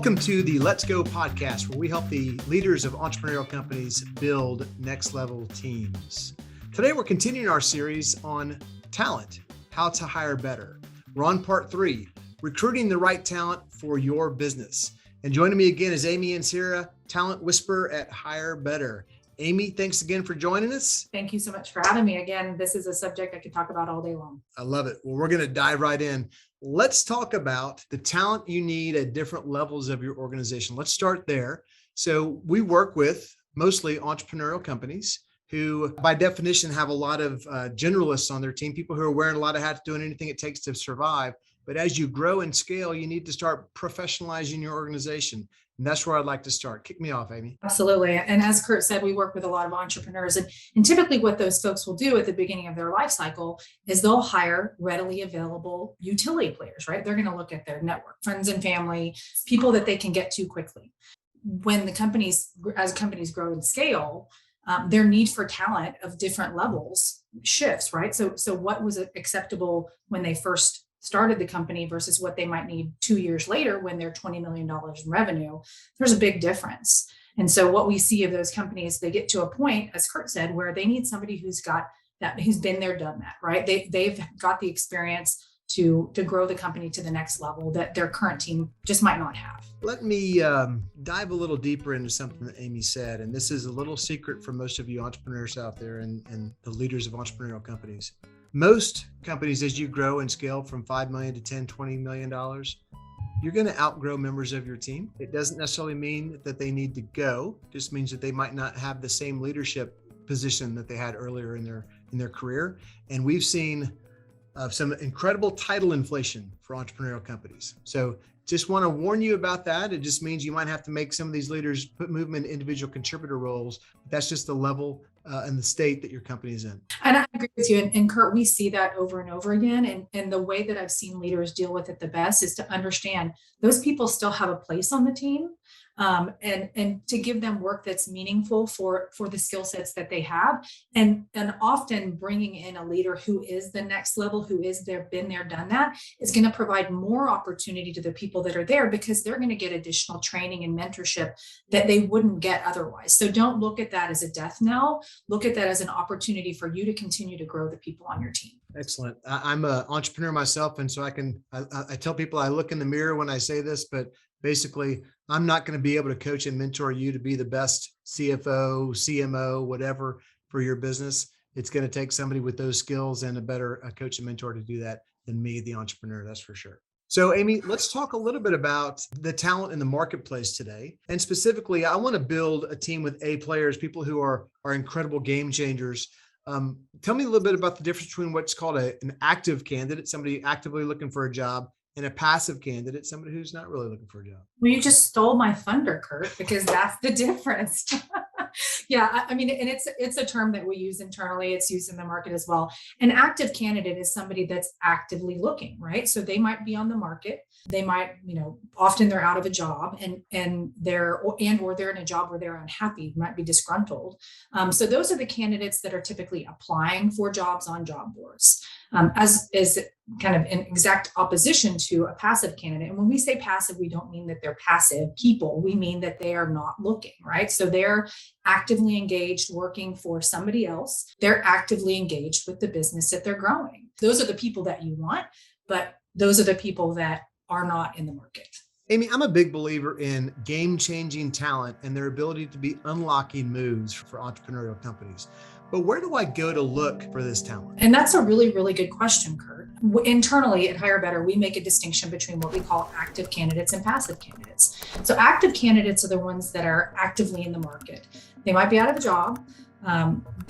Welcome to the Let's Go podcast, where we help the leaders of entrepreneurial companies build next level teams. Today, we're continuing our series on talent, how to hire better. We're on part 3, recruiting the right talent for your business. And joining me again is Amy and Sarah, talent whisperer at Hire Better. Amy, thanks again for joining us. Thank you so much for having me. Again, this is a subject I could talk about all day long. I love it. Well, we're going to dive right in. Let's talk about the talent you need at different levels of your organization. Let's start there. So we work with mostly entrepreneurial companies who by definition have a lot of generalists on their team, people who are wearing a lot of hats, doing anything it takes to survive. But as you grow and scale, you need to start professionalizing your organization. And that's where I'd like to start. Kick me off, Amy. Absolutely. And as Kurt said, we work with a lot of entrepreneurs. And typically what those folks will do at the beginning of their life cycle is they'll hire readily available utility players, right? They're going to look at their network, friends and family, people that they can get to quickly. When the companies grow and scale, their need for talent of different levels shifts, right? So what was acceptable when they first started the company versus what they might need 2 years later when they're $20 million in revenue, there's a big difference. And so what we see of those companies, they get to a point, as Kurt said, where they need somebody who's been there, done that, right? They've got the experience to grow the company to the next level that their current team just might not have. Let me dive a little deeper into something that Amy said, and this is a little secret for most of you entrepreneurs out there and the leaders of entrepreneurial companies. Most companies, as you grow and scale from $5 million to $10, $20 million, you're going to outgrow members of your team. It doesn't necessarily mean that they need to go. It just means that they might not have the same leadership position that they had earlier in their career. And we've seen some incredible title inflation for entrepreneurial companies. So just want to warn you about that. It just means you might have to make some of these leaders move them into individual contributor roles. That's just the level and the state that your company is in. And I agree with you. And Kurt, we see that over and over again. And the way that I've seen leaders deal with it the best is to understand those people still have a place on the team. And to give them work that's meaningful for the skill sets that they have, and often bringing in a leader who is the next level, who is been there, done that, is going to provide more opportunity to the people that are there because they're going to get additional training and mentorship that they wouldn't get otherwise. So don't look at that as a death knell. Look at that as an opportunity for you to continue to grow the people on your team. Excellent. I'm an entrepreneur myself, and so I tell people I look in the mirror when I say this, but basically, I'm not going to be able to coach and mentor you to be the best CFO, CMO, whatever for your business. It's going to take somebody with those skills and a coach and mentor to do that than me, the entrepreneur, that's for sure. So Amy, let's talk a little bit about the talent in the marketplace today. And specifically, I want to build a team with A players, people who are incredible game changers. Tell me a little bit about the difference between what's called an active candidate, somebody actively looking for a job, and a passive candidate, somebody who's not really looking for a job. Well, you just stole my thunder, Kurt, because that's the difference. Yeah, I mean, and it's a term that we use internally. It's used in the market as well. An active candidate is somebody that's actively looking, right? So they might be on the market. They might, often they're out of a job or they're in a job where they're unhappy, might be disgruntled. So those are the candidates that are typically applying for jobs on job boards. As kind of in exact opposition to a passive candidate. And when we say passive, we don't mean that they're passive people. We mean that they are not looking, right? So they're actively engaged working for somebody else. They're actively engaged with the business that they're growing. Those are the people that you want, but those are the people that are not in the market. Amy, I'm a big believer in game-changing talent and their ability to be unlocking moves for entrepreneurial companies. But where do I go to look for this talent? And that's a really, really good question, Kurt. Internally at Hire Better, we make a distinction between what we call active candidates and passive candidates. So active candidates are the ones that are actively in the market. They might be out of a job.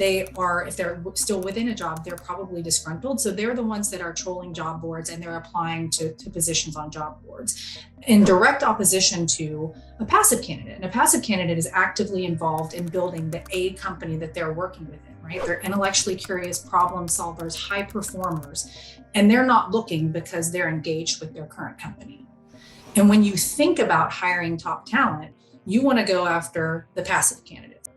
If they're still within a job, they're probably disgruntled. So they're the ones that are trolling job boards and they're applying to positions on job boards in direct opposition to a passive candidate. And a passive candidate is actively involved in building the A company that they're working within, right? They're intellectually curious problem solvers, high performers, and they're not looking because they're engaged with their current company. And when you think about hiring top talent, you want to go after the passive candidates.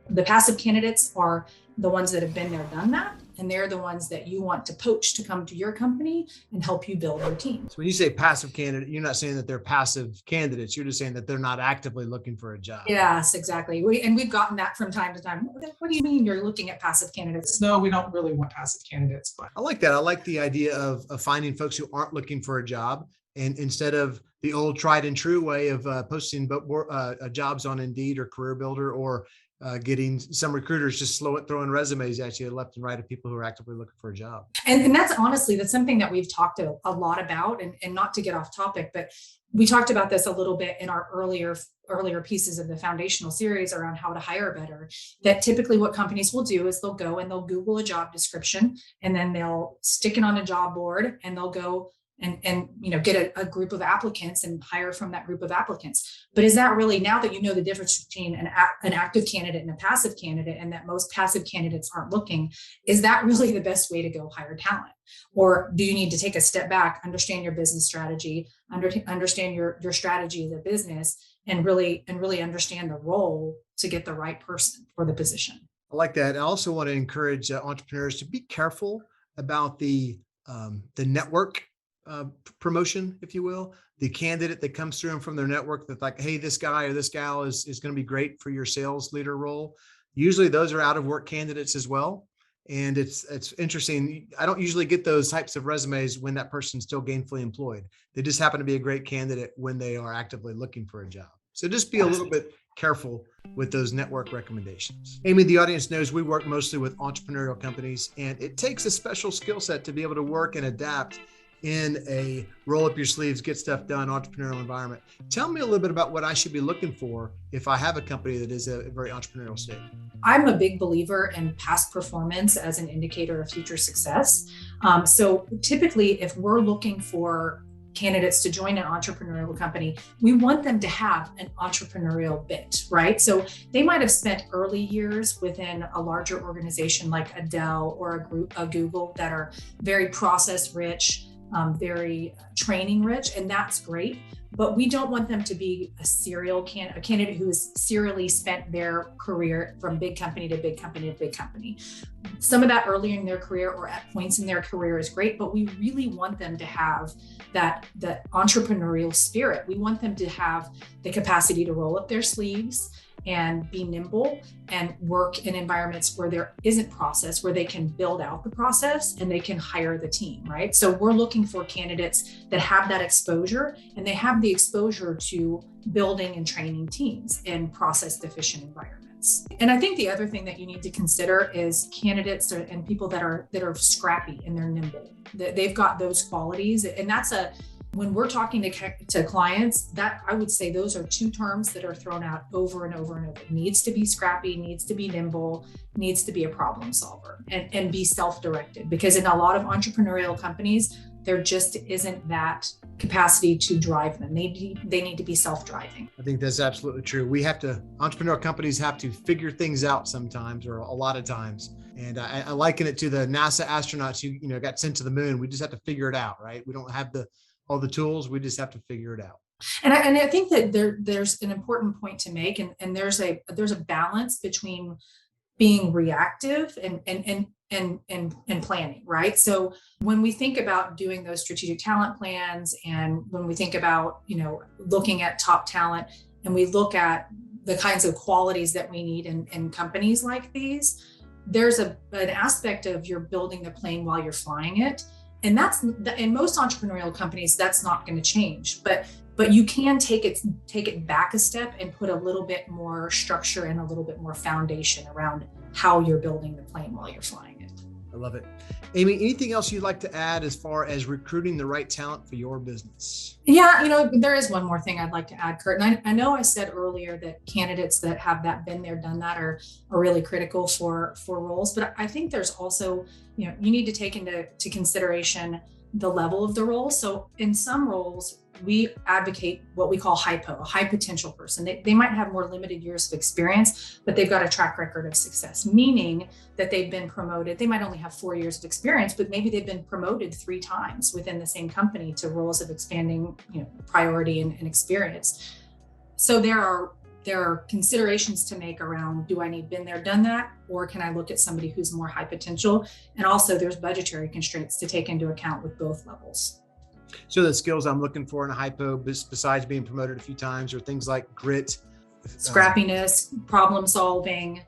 The passive candidates are the ones that have been there, done that, and they're the ones that you want to poach to come to your company and help you build your team. So when you say passive candidate, you're not saying that they're passive candidates. You're just saying that they're not actively looking for a job. Yes, exactly. We've gotten that from time to time. What do you mean you're looking at passive candidates? No, we don't really want passive candidates, but I like that. I like the idea of finding folks who aren't looking for a job, and instead of the old tried and true way of posting jobs on Indeed or Career Builder, or getting some recruiters just throwing resumes at you left and right of people who are actively looking for a job. And that's honestly, that's something that we've talked a lot about, and not to get off topic, but we talked about this a little bit in our earlier pieces of the foundational series around how to hire better. That typically what companies will do is they'll go and they'll Google a job description, and then they'll stick it on a job board, and they'll go and get a group of applicants and hire from that group of applicants. But is that really, now that you know the difference between an active candidate and a passive candidate, and that most passive candidates aren't looking, is that really the best way to go hire talent? Or do you need to take a step back, understand your business strategy, understand your strategy as a business, and really understand the role to get the right person for the position? I like that. I also want to encourage entrepreneurs to be careful about the network promotion, if you will, the candidate that comes through them from their network that's like, hey, this guy or this gal is going to be great for your sales leader role. Usually those are out of work candidates as well. And it's interesting. I don't usually get those types of resumes when that person's still gainfully employed. They just happen to be a great candidate when they are actively looking for a job. So just be a little bit careful with those network recommendations. Amy, the audience knows we work mostly with entrepreneurial companies, and it takes a special skill set to be able to work and adapt in a roll up your sleeves, get stuff done entrepreneurial environment. Tell me a little bit about what I should be looking for if I have a company that is a very entrepreneurial state. I'm a big believer in past performance as an indicator of future success. So typically, if we're looking for candidates to join an entrepreneurial company, we want them to have an entrepreneurial bent, right? So they might have spent early years within a larger organization like a Dell or a Google that are very process rich, very training rich, and that's great. But we don't want them to be a candidate who has serially spent their career from big company to big company to big company. Some of that earlier in their career or at points in their career is great, but we really want them to have that entrepreneurial spirit. We want them to have the capacity to roll up their sleeves and be nimble and work in environments where there isn't process, where they can build out the process and they can hire the team, right? So we're looking for candidates that have that exposure, and they have the exposure to building and training teams in process deficient environments. And I think the other thing that you need to consider is candidates and people that are scrappy and they're nimble. They've got those qualities, and that's when we're talking to clients, that I would say those are two terms that are thrown out over and over and over. Needs to be scrappy, needs to be nimble, needs to be a problem solver, and be self-directed. Because in a lot of entrepreneurial companies, there just isn't that capacity to drive them. They need to be self-driving. I think that's absolutely true. Entrepreneurial companies have to figure things out sometimes, or a lot of times. And I liken it to the NASA astronauts who got sent to the moon. We just have to figure it out, right? We don't have all the tools. We just have to figure it out. And I think that there's an important point to make, and there's a balance between being reactive and planning, right? So when we think about doing those strategic talent plans, and when we think about looking at top talent, and we look at the kinds of qualities that we need in companies like these, there's an aspect of you're building the plane while you're flying it. And that's in most entrepreneurial companies, that's not going to change, but you can take it back a step and put a little bit more structure and a little bit more foundation around how you're building the plane while you're flying it. I love it. Amy, anything else you'd like to add as far as recruiting the right talent for your business? Yeah, there is one more thing I'd like to add, Kurt. And I know I said earlier that candidates that have that been there, done that are really critical for roles. But I think there's also, you need to take into consideration the level of the role. So in some roles, we advocate what we call HIPO, a high potential person. They might have more limited years of experience, but they've got a track record of success, meaning that they've been promoted. They might only have 4 years of experience, but maybe they've been promoted 3 times within the same company to roles of expanding priority and experience. So there are there are considerations to make around, do I need been there, done that? Or can I look at somebody who's more high potential? And also there's budgetary constraints to take into account with both levels. So the skills I'm looking for in a hypo, besides being promoted a few times, are things like grit, scrappiness, problem solving,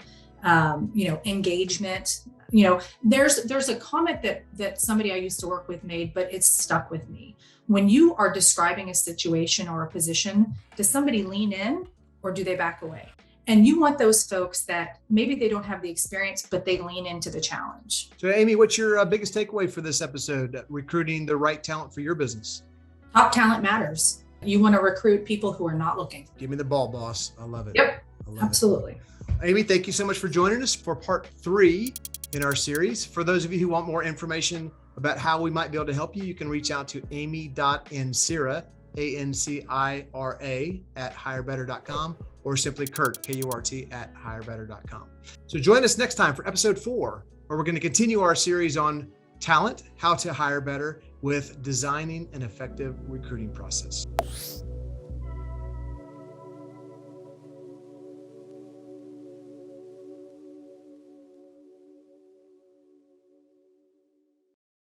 engagement. There's a comment that somebody I used to work with made, but it's stuck with me. When you are describing a situation or a position, does somebody lean in or do they back away? And you want those folks that maybe they don't have the experience, but they lean into the challenge. So Amy, what's your biggest takeaway for this episode, recruiting the right talent for your business? Top talent matters. You want to recruit people who are not looking. Give me the ball, boss. I love it. Yep, absolutely. Amy, thank you so much for joining us for part 3 in our series. For those of you who want more information about how we might be able to help you, you can reach out to amy.ancira, ANCIRA at hirebetter.com, or simply Kurt, KURT, at hirebetter.com. So join us next time for episode 4, where we're going to continue our series on talent, how to hire better with designing an effective recruiting process.